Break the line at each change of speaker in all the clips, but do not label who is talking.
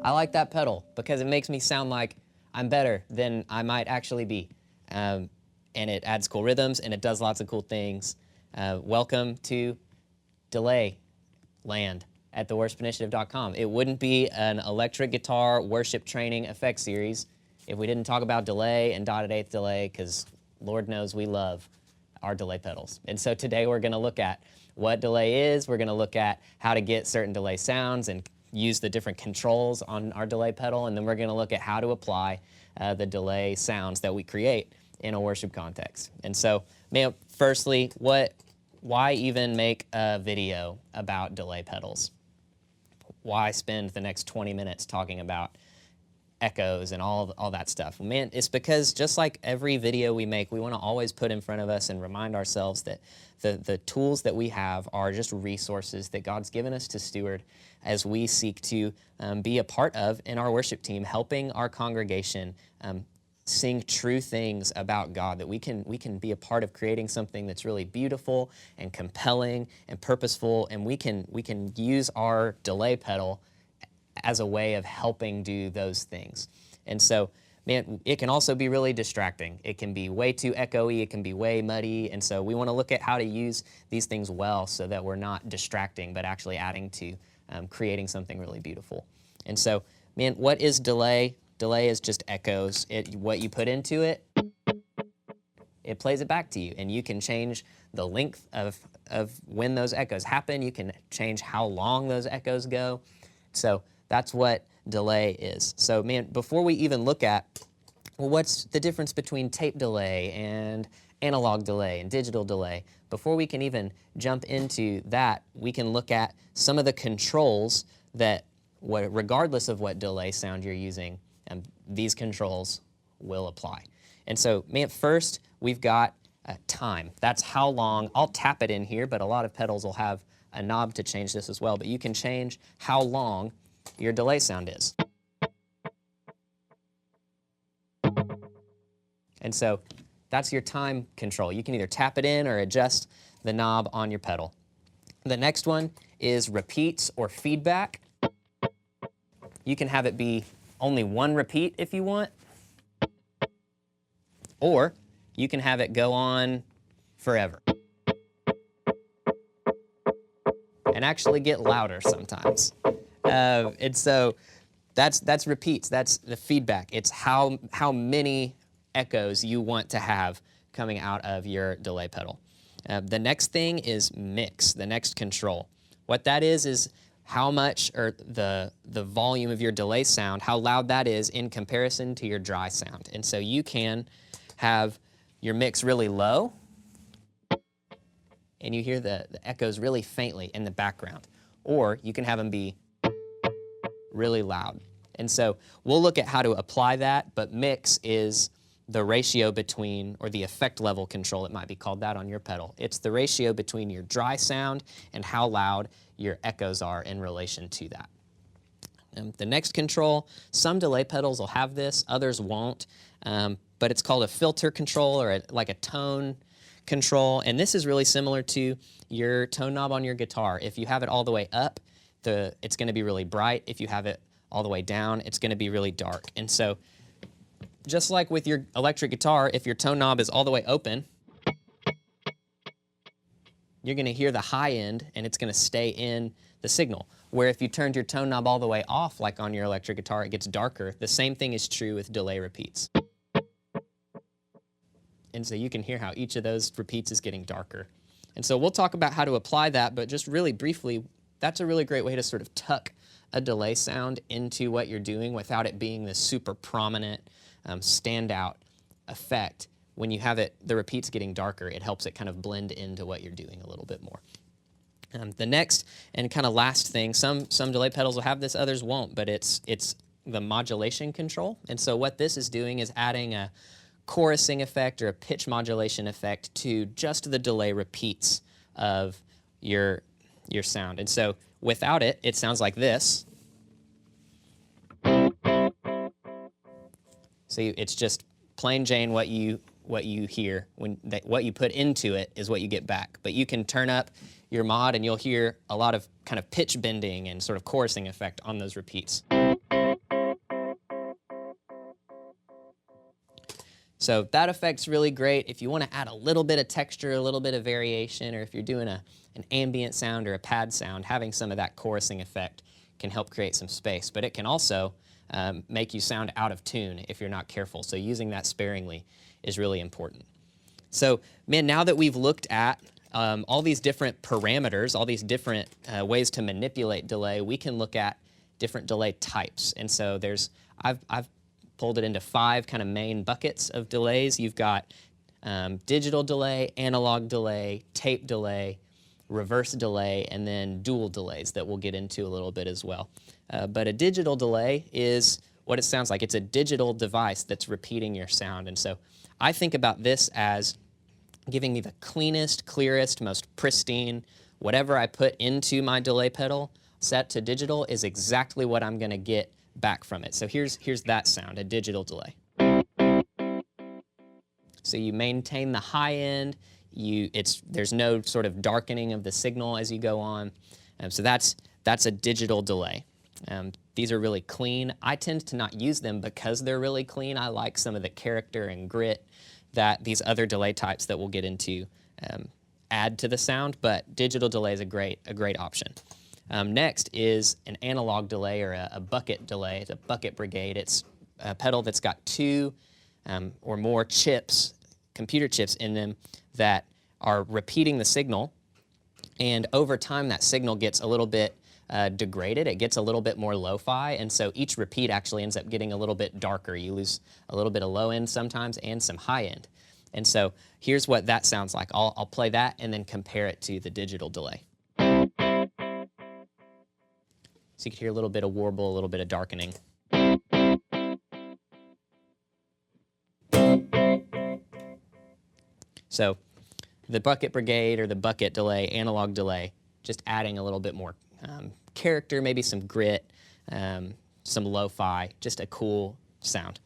I like that pedal because it makes me sound like I'm better than I might actually be. And it adds cool rhythms, and it does lots of cool things. Welcome to delay land at theworshippinitiative.com. It wouldn't be an electric guitar worship training effect series if we didn't talk about delay and dotted eighth delay, because Lord knows we love our delay pedals. And so today we're going to look at what delay is. We're going to look at how to get certain delay sounds and use the different controls on our delay pedal, and then we're going to look at how to apply the delay sounds that we create in a worship context. And so, firstly, why even make a video about delay pedals? Why spend the next 20 minutes talking about echoes and all that stuff? Well, man, it's because just like every video we make, we want to always put in front of us and remind ourselves that the tools that we have are just resources that God's given us to steward as we seek to be a part of in our worship team, helping our congregation sing true things about God, that we can be a part of creating something that's really beautiful and compelling and purposeful, and we can use our delay pedal as a way of helping do those things. And so, man, it can also be really distracting. It can be way too echoey, it can be way muddy, and so we want to look at how to use these things well so that we're not distracting, but actually adding to creating something really beautiful. And so, man, what is delay? Delay is just echoes. What you put into it, it plays it back to you, and you can change the length of when those echoes happen. You can change how long those echoes go. So that's what delay is. So, man, before we even look at, well, what's the difference between tape delay and analog delay and digital delay, before we can even jump into that, we can look at some of the controls that, regardless of what delay sound you're using, these controls will apply. And so, man, first we've got time. That's how long. I'll tap it in here, but a lot of pedals will have a knob to change this as well. But you can change how long your delay sound is. And so that's your time control. You can either tap it in or adjust the knob on your pedal. The next one is repeats or feedback. You can have it be only one repeat if you want, or you can have it go on forever and actually get louder sometimes. And so that's repeats, that's the feedback. It's how many echoes you want to have coming out of your delay pedal. The next thing is mix, the next control. What that is how much, or the volume of your delay sound, how loud that is in comparison to your dry sound. And so you can have your mix really low, and you hear the echoes really faintly in the background. Or you can have them be really loud. And so we'll look at how to apply that, but mix is the ratio between, or the effect level control, it might be called that on your pedal. It's the ratio between your dry sound and how loud your echoes are in relation to that. The next control, some delay pedals will have this, others won't, but it's called a filter control, or like a tone control, and this is really similar to your tone knob on your guitar. If you have it all the way up, it's going to be really bright. If you have it all the way down, it's going to be really dark. And so, just like with your electric guitar, if your tone knob is all the way open, you're going to hear the high end, and it's going to stay in the signal. Where if you turned your tone knob all the way off, like on your electric guitar, it gets darker. The same thing is true with delay repeats. And so you can hear how each of those repeats is getting darker. And so we'll talk about how to apply that, but just really briefly, that's a really great way to sort of tuck a delay sound into what you're doing without it being this super prominent, standout effect. When you have the repeats getting darker, it helps it kind of blend into what you're doing a little bit more. The next and kind of last thing, some delay pedals will have this, others won't, but it's the modulation control. And so what this is doing is adding a chorusing effect or a pitch modulation effect to just the delay repeats of your sound. And so without it, it sounds like this. So it's just plain Jane what you hear, what you put into it is what you get back. But you can turn up your mod and you'll hear a lot of kind of pitch bending and sort of chorusing effect on those repeats. And So that effect's really great if you want to add a little bit of texture, a little bit of variation, or if you're doing an ambient sound or a pad sound, having some of that chorusing effect can help create some space. But it can also make you sound out of tune if you're not careful. So using that sparingly is really important. So, man, now that we've looked at all these different parameters, all these different ways to manipulate delay, we can look at different delay types. And so I've pulled it into 5 kind of main buckets of delays. You've got digital delay, analog delay, tape delay, reverse delay, and then dual delays that we'll get into a little bit as well. But a digital delay is what it sounds like. It's a digital device that's repeating your sound. And so I think about this as giving me the cleanest, clearest, most pristine, whatever I put into my delay pedal set to digital is exactly what I'm going to get back from it. So here's that sound, a digital delay. So you maintain the high end. There's no sort of darkening of the signal as you go on. So that's a digital delay. These are really clean. I tend to not use them because they're really clean. I like some of the character and grit that these other delay types that we'll get into add to the sound, but digital delay is a great option. Next is an analog delay or a bucket delay. It's a bucket brigade. It's a pedal that's got 2 or more chips, computer chips in them that are repeating the signal, and over time that signal gets a little bit degraded. It gets a little bit more lo-fi, and so each repeat actually ends up getting a little bit darker. You lose a little bit of low end sometimes and some high end. And so here's what that sounds like. I'll play that and then compare it to the digital delay. So you can hear a little bit of warble, a little bit of darkening. So the bucket brigade or the bucket delay, analog delay, just adding a little bit more character, maybe some grit, some lo-fi, just a cool sound.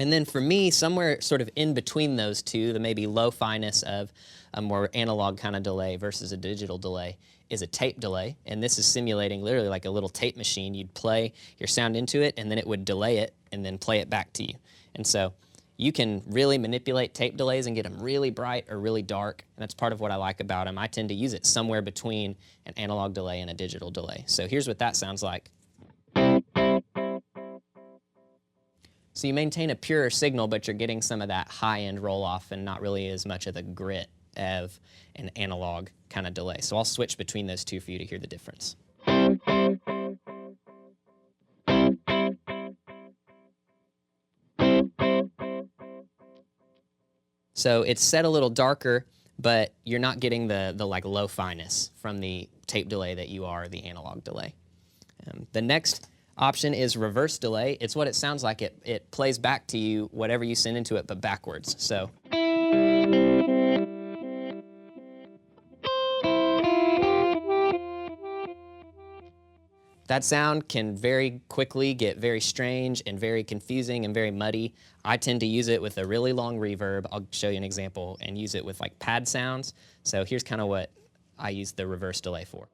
And then for me, somewhere sort of in between those two, the maybe lo-fi-ness of a more analog kind of delay versus a digital delay is a tape delay. And this is simulating literally like a little tape machine. You'd play your sound into it, and then it would delay it and then play it back to you. And so you can really manipulate tape delays and get them really bright or really dark. And that's part of what I like about them. I tend to use it somewhere between an analog delay and a digital delay. So here's what that sounds like. So you maintain a purer signal, but you're getting some of that high-end roll-off and not really as much of the grit of an analog kind of delay. So I'll switch between those two for you to hear the difference. So it's set a little darker, but you're not getting the like lo-fi-ness from the tape delay that you are the analog delay. The next option is reverse delay. It's what it sounds like. It plays back to you whatever you send into it, but backwards. So that sound can very quickly get very strange and very confusing and very muddy. I tend to use it with a really long reverb. I'll show you an example, and use it with like pad sounds. So here's kind of what I use the reverse delay for.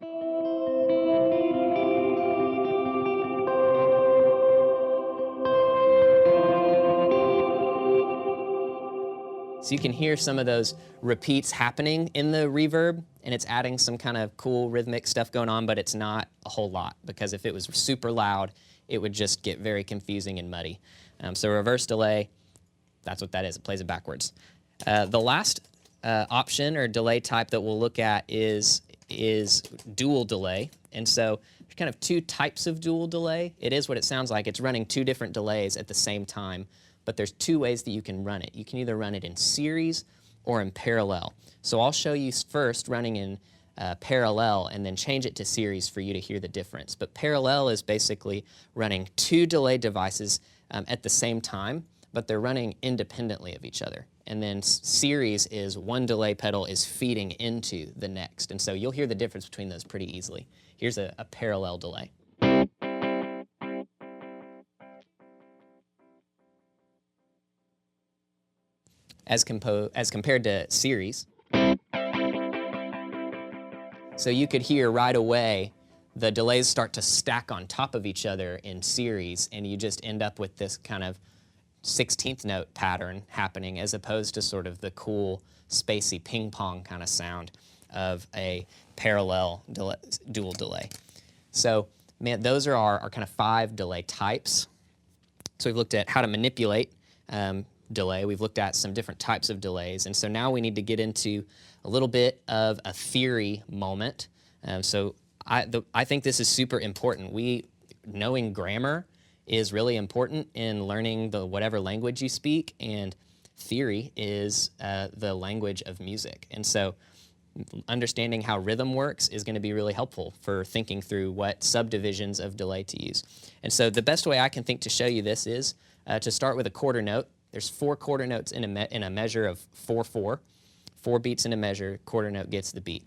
So you can hear some of those repeats happening in the reverb, and it's adding some kind of cool rhythmic stuff going on, but it's not a whole lot, because if it was super loud, it would just get very confusing and muddy. So reverse delay, that's what that is. It plays it backwards. The last option or delay type that we'll look at is dual delay. And so there's kind of 2 types of dual delay. It is what it sounds like. It's running 2 different delays at the same time. But there's 2 ways that you can run it. You can either run it in series or in parallel. So I'll show you first running in parallel and then change it to series for you to hear the difference. But parallel is basically running 2 delay devices at the same time, but they're running independently of each other. And then series is one delay pedal is feeding into the next. And so you'll hear the difference between those pretty easily. Here's a parallel delay. As compared to series. So you could hear right away the delays start to stack on top of each other in series, and you just end up with this kind of 16th note pattern happening as opposed to sort of the cool, spacey ping pong kind of sound of a parallel dual delay. So, man, those are our kind of 5 delay types. So we've looked at how to manipulate delay. We've looked at some different types of delays. And so now we need to get into a little bit of a theory moment. So I think this is super important. Knowing grammar is really important in learning whatever language you speak, and theory is the language of music. And so understanding how rhythm works is going to be really helpful for thinking through what subdivisions of delay to use. And so the best way I can think to show you this is to start with a quarter note. There's 4 quarter notes in a measure of 4/4. 4 beats in a measure, quarter note gets the beat.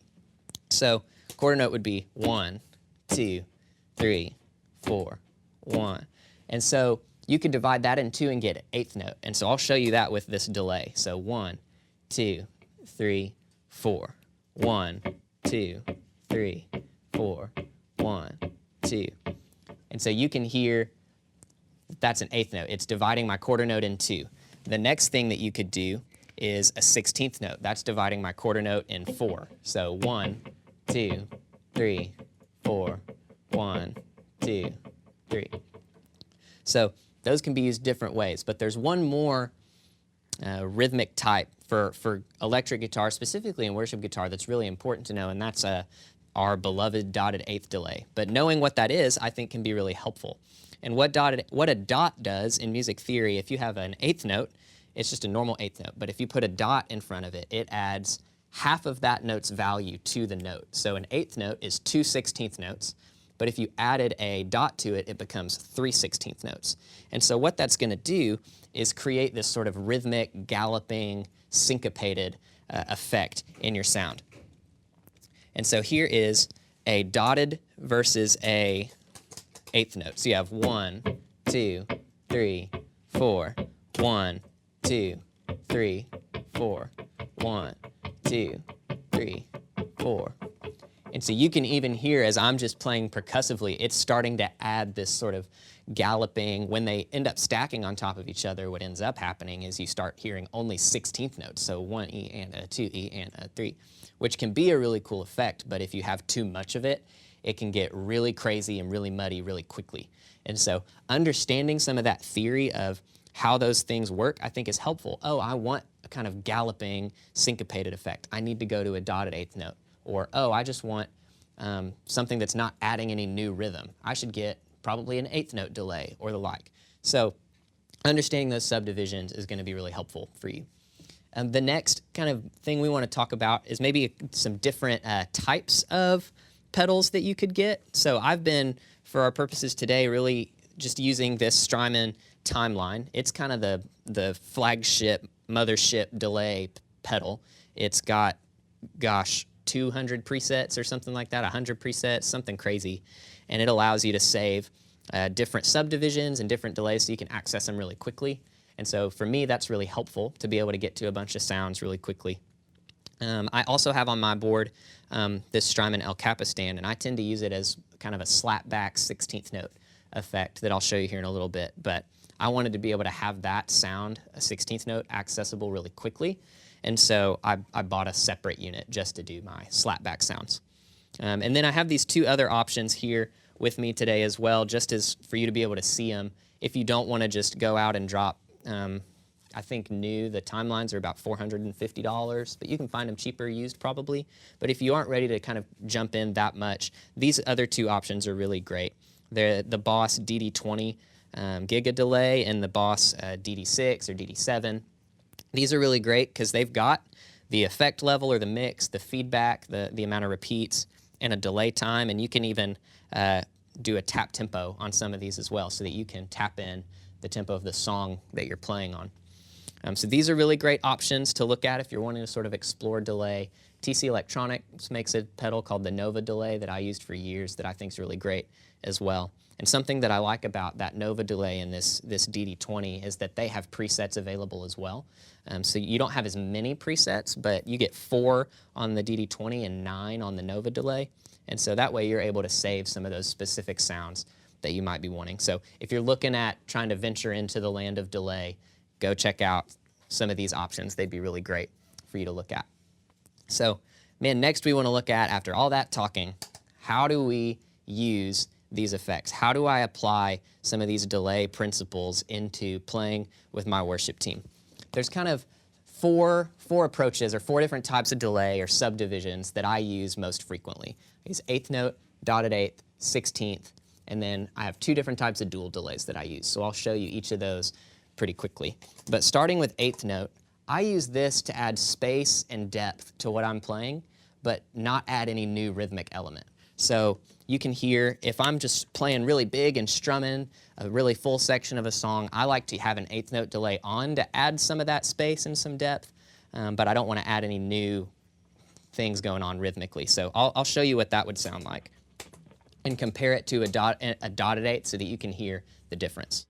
So quarter note would be 1, 2, 3, 4, 1. And so you could divide that in 2 and get an 8th note. And so I'll show you that with this delay. So 1, 2, 3, 4. 1, 2, 3, 4, 1, 2. And so you can hear that's an 8th note. It's dividing my quarter note in 2. The next thing that you could do is a 16th note. That's dividing my quarter note in 4. So 1, 2, 3, 4, 1, 2, 3. So those can be used different ways, but there's one more rhythmic type for electric guitar, specifically in worship guitar, that's really important to know, and that's our beloved dotted 8th delay. But knowing what that is, I think, can be really helpful. And what a dot does in music theory, if you have an 8th note, it's just a normal 8th note. But if you put a dot in front of it, it adds half of that note's value to the note. So an 8th note is 2 16th notes. But if you added a dot to it, it becomes 3 16th notes. And so what that's going to do is create this sort of rhythmic, galloping, syncopated effect in your sound. And so here is a dotted versus a 8th note. So you have 1, 2, 3, 4, 1, 2, 3, 4, 1, 2, 3, 4. And so you can even hear, as I'm just playing percussively, it's starting to add this sort of galloping. When they end up stacking on top of each other, what ends up happening is you start hearing only 16th notes, so 1 E and a 2 E and a 3, which can be a really cool effect, but if you have too much of it, it can get really crazy and really muddy really quickly. And so understanding some of that theory of how those things work, I think, is helpful. Oh, I want a kind of galloping, syncopated effect. I need to go to a dotted 8th note. Or, oh, I just want something that's not adding any new rhythm. I should get probably an 8th note delay or the like. So understanding those subdivisions is going to be really helpful for you. The next kind of thing we want to talk about is maybe some different types of pedals that you could get. So I've been, for our purposes today, really just using this Strymon Timeline. It's kind of the flagship, mothership delay pedal. It's got, gosh, 200 presets or something like that, 100 presets, something crazy. And it allows you to save different subdivisions and different delays so you can access them really quickly. And so for me, that's really helpful to be able to get to a bunch of sounds really quickly. I also have on my board this Strymon El Capistan, and I tend to use it as kind of a slapback 16th note effect that I'll show you here in a little bit. But I wanted to be able to have that sound, a 16th note, accessible really quickly. And so I bought a separate unit just to do my slapback sounds. And then I have these 2 other options here with me today as well, just as for you to be able to see them. If you don't want to just go out and drop, I think the timelines are about $450, but you can find them cheaper used probably. But if you aren't ready to kind of jump in that much, these other 2 options are really great. They're the Boss DD20 Giga Delay and the Boss DD6 or DD7. These are really great because they've got the effect level or the mix, the feedback, the amount of repeats, and a delay time. And you can even do a tap tempo on some of these as well so that you can tap in the tempo of the song that you're playing on. So these are really great options to look at if you're wanting to sort of explore delay. TC Electronics makes a pedal called the Nova Delay that I used for years that I think is really great as well. And something that I like about that Nova Delay and this DD20 is that they have presets available as well. So you don't have as many presets, but you get 4 on the DD20 and 9 on the Nova Delay. And so that way you're able to save some of those specific sounds that you might be wanting. So if you're looking at trying to venture into the land of delay, go check out some of these options. They'd be really great for you to look at. So, man, next we want to look at, after all that talking, how do we use these effects? How do I apply some of these delay principles into playing with my worship team? There's kind of four approaches or four different types of delay or subdivisions that I use most frequently. I use eighth note, dotted eighth, 16th, and then I have two different types of dual delays that I use. So I'll show you each of those pretty quickly. But starting with eighth note, I use this to add space and depth to what I'm playing, but not add any new rhythmic element. So you can hear, if I'm just playing really big and strumming a really full section of a song, I like to have an eighth note delay on to add some of that space and some depth, but I don't want to add any new things going on rhythmically. So I'll show you what that would sound like and compare it to a dotted eighth so that you can hear the difference.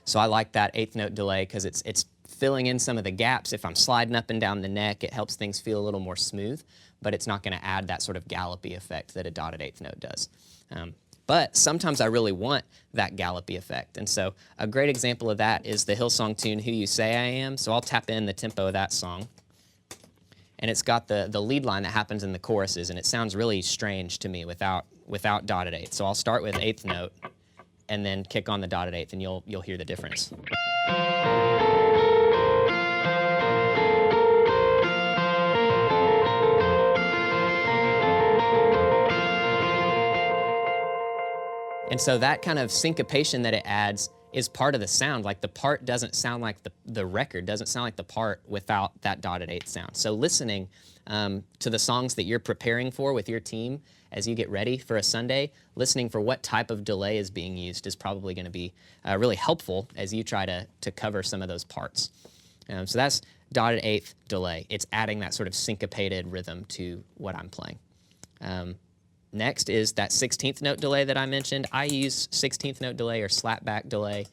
So I like that eighth note delay because it's filling in some of the gaps. If I'm sliding up and down the neck, it helps things feel a little more smooth, but it's not going to add that sort of gallopy effect that a dotted eighth note does. But sometimes I really want that gallopy effect. And so a great example of that is the Hillsong tune, Who You Say I Am. So I'll tap in the tempo of that song. And it's got the lead line that happens in the choruses, and it sounds really strange to me without dotted eighth. So I'll start with eighth note and then kick on the dotted eighth, and you'll hear the difference. And so that kind of syncopation that it adds is part of the sound. Like the part doesn't sound like the record doesn't sound like the part without that dotted eighth sound. So listening to the songs that you're preparing for with your team as you get ready for a Sunday, listening for what type of delay is being used is probably going to be really helpful as you try to cover some of those parts. So that's dotted eighth delay. It's adding that sort of syncopated rhythm to what I'm playing. Next is that 16th note delay that I mentioned. I use 16th note delay or slapback delay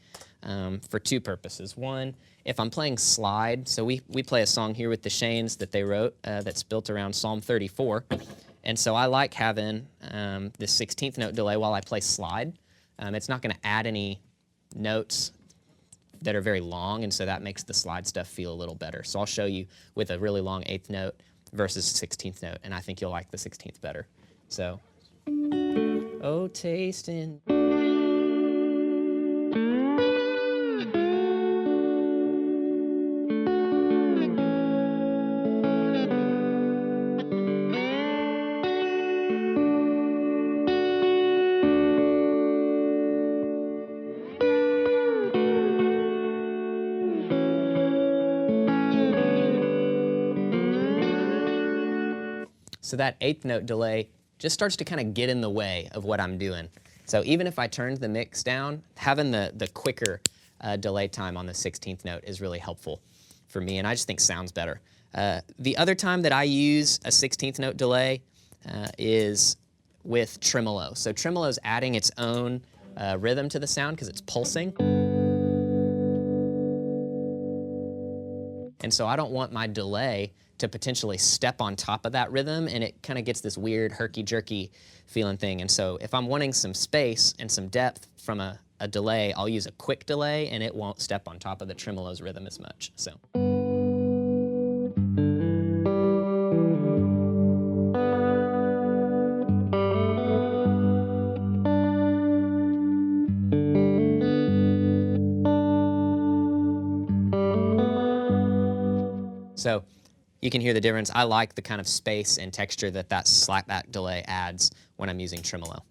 for two purposes. One, if I'm playing slide, so we play a song here with the Shanes that they wrote that's built around Psalm 34. And so I like having the 16th note delay while I play slide. It's not going to add any notes that are very long, and so that makes the slide stuff feel a little better. So I'll show you with a really long 8th note versus 16th note, and I think you'll like the 16th better. So, oh, taste and... So that 8th note delay just starts to kind of get in the way of what I'm doing. So even if I turned the mix down, having the quicker delay time on the 16th note is really helpful for me, and I just think sounds better. The other time that I use a 16th note delay is with tremolo. So tremolo is adding its own rhythm to the sound because it's pulsing. And so I don't want my delay to potentially step on top of that rhythm, and it kind of gets this weird herky-jerky feeling thing. And so if I'm wanting some space and some depth from a delay, I'll use a quick delay, and it won't step on top of the tremolo's rhythm as much. So. So you can hear the difference. I like the kind of space and texture that slapback delay adds when I'm using tremolo.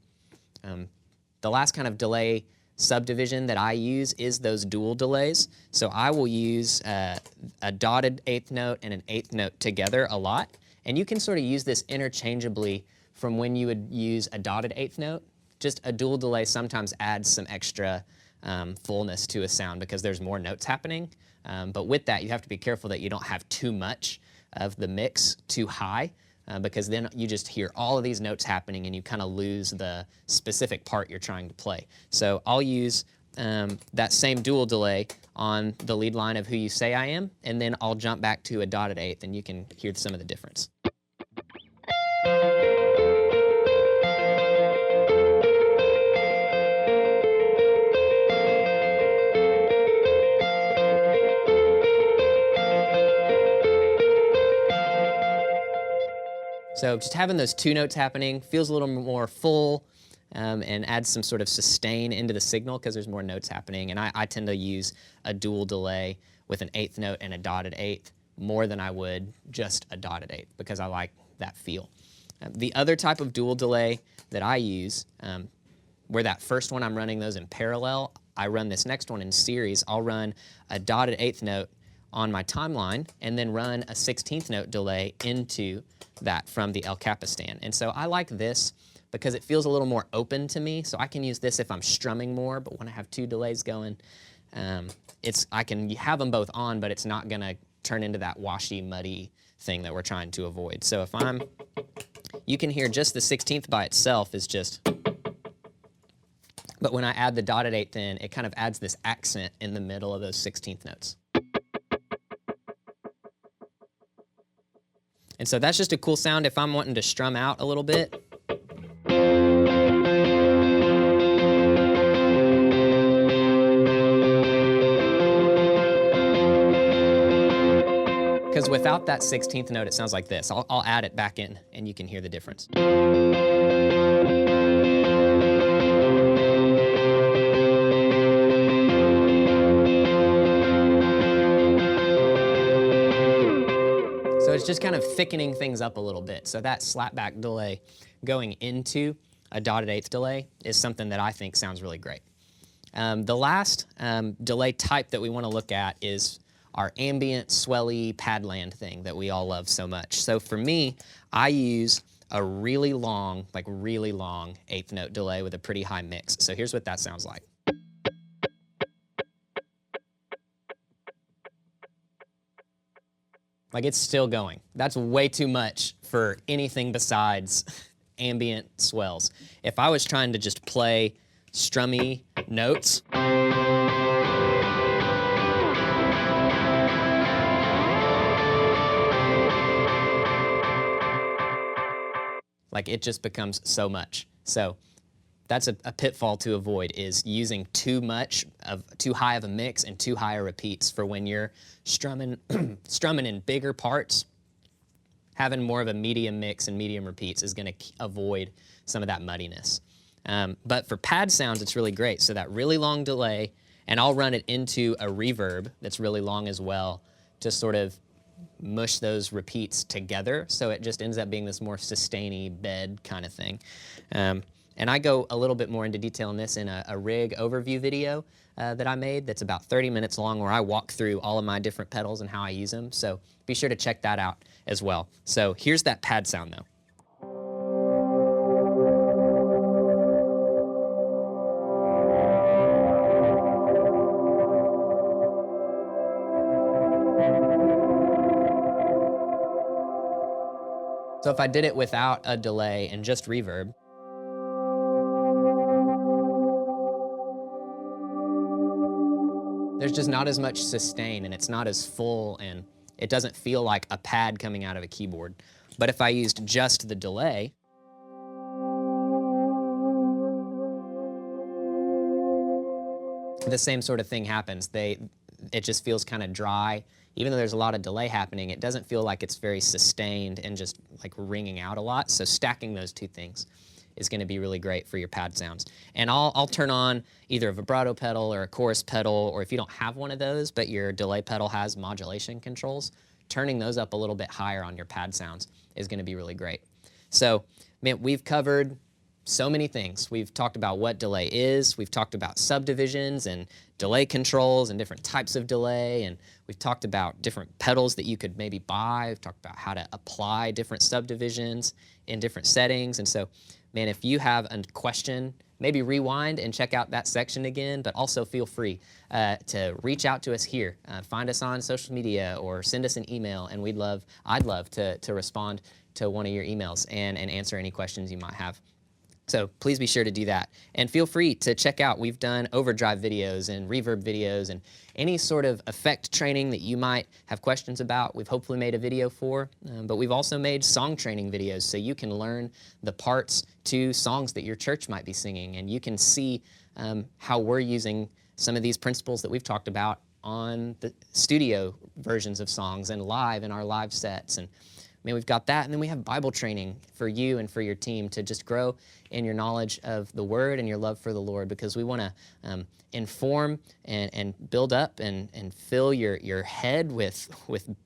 The last kind of delay subdivision that I use is those dual delays. So I will use a dotted 8th note and an 8th note together a lot. And you can sort of use this interchangeably from when you would use a dotted 8th note. Just a dual delay sometimes adds some extra fullness to a sound because there's more notes happening. But with that, you have to be careful that you don't have too much of the mix too high because then you just hear all of these notes happening and you kind of lose the specific part you're trying to play. So I'll use that same dual delay on the lead line of Who You Say I Am, and then I'll jump back to a dotted eighth and you can hear some of the difference. So just having those two notes happening feels a little more full and adds some sort of sustain into the signal because there's more notes happening. And I tend to use a dual delay with an eighth note and a dotted eighth more than I would just a dotted eighth because I like that feel. The other type of dual delay that I use, where that first one I'm running those in parallel, I run this next one in series. I'll run a dotted eighth note on my timeline and then run a 16th note delay into that from the El Capistan. And so I like this because it feels a little more open to me. So I can use this if I'm strumming more, but when I have two delays going, I can have them both on, but it's not gonna turn into that washy, muddy thing that we're trying to avoid. So if you can hear just the 16th by itself is just, but when I add the dotted eighth in, it kind of adds this accent in the middle of those 16th notes. And so that's just a cool sound if I'm wanting to strum out a little bit. Because without that 16th note, it sounds like this. I'll add it back in, and you can hear the difference. So it's just kind of thickening things up a little bit. So that slapback delay going into a dotted eighth delay is something that I think sounds really great. The last delay type that we want to look at is our ambient, swelly, padland thing that we all love so much. So for me, I use a really long eighth note delay with a pretty high mix. So here's what that sounds like. Like it's still going. That's way too much for anything besides ambient swells. If I was trying to just play strummy notes, like it just becomes so much. So that's a pitfall to avoid, is using too high of a mix and too high of repeats for when you're strumming in bigger parts. Having more of a medium mix and medium repeats is going to avoid some of that muddiness. But for pad sounds, it's really great. So that really long delay, and I'll run it into a reverb that's really long as well to sort of mush those repeats together, so it just ends up being this more sustainy bed kind of thing. And I go a little bit more into detail in this in a rig overview video that I made that's about 30 minutes long, where I walk through all of my different pedals and how I use them. So be sure to check that out as well. So here's that pad sound though. So if I did it without a delay and just reverb, there's just not as much sustain and it's not as full and it doesn't feel like a pad coming out of a keyboard. But if I used just the delay, the same sort of thing happens. It just feels kind of dry. Even though there's a lot of delay happening, it doesn't feel like it's very sustained and just like ringing out a lot. So stacking those two things is going to be really great for your pad sounds. And I'll turn on either a vibrato pedal or a chorus pedal, or if you don't have one of those, but your delay pedal has modulation controls, turning those up a little bit higher on your pad sounds is going to be really great. So, man, we've covered so many things. We've talked about what delay is, we've talked about subdivisions and delay controls and different types of delay, and we've talked about different pedals that you could maybe buy. We've talked about how to apply different subdivisions in different settings. And so, man, if you have a question maybe rewind and check out that section again, but also feel free to reach out to us here. Find us on social media or send us an email, and I'd love to respond to one of your emails and answer any questions you might have. So please be sure to do that. And feel free to check out, we've done overdrive videos and reverb videos and any sort of effect training that you might have questions about, we've hopefully made a video for. But we've also made song training videos so you can learn the parts to songs that your church might be singing. And you can see how we're using some of these principles that we've talked about on the studio versions of songs and live in our live sets. And we've got that, and then we have Bible training for you and for your team to just grow in your knowledge of the Word and your love for the Lord, because we want to inform and build up and fill your head with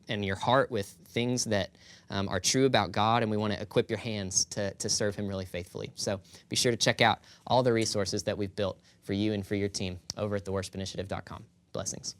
and your heart with things that are true about God, and we want to equip your hands to serve Him really faithfully. So be sure to check out all the resources that we've built for you and for your team over at theworshipinitiative.com. Blessings.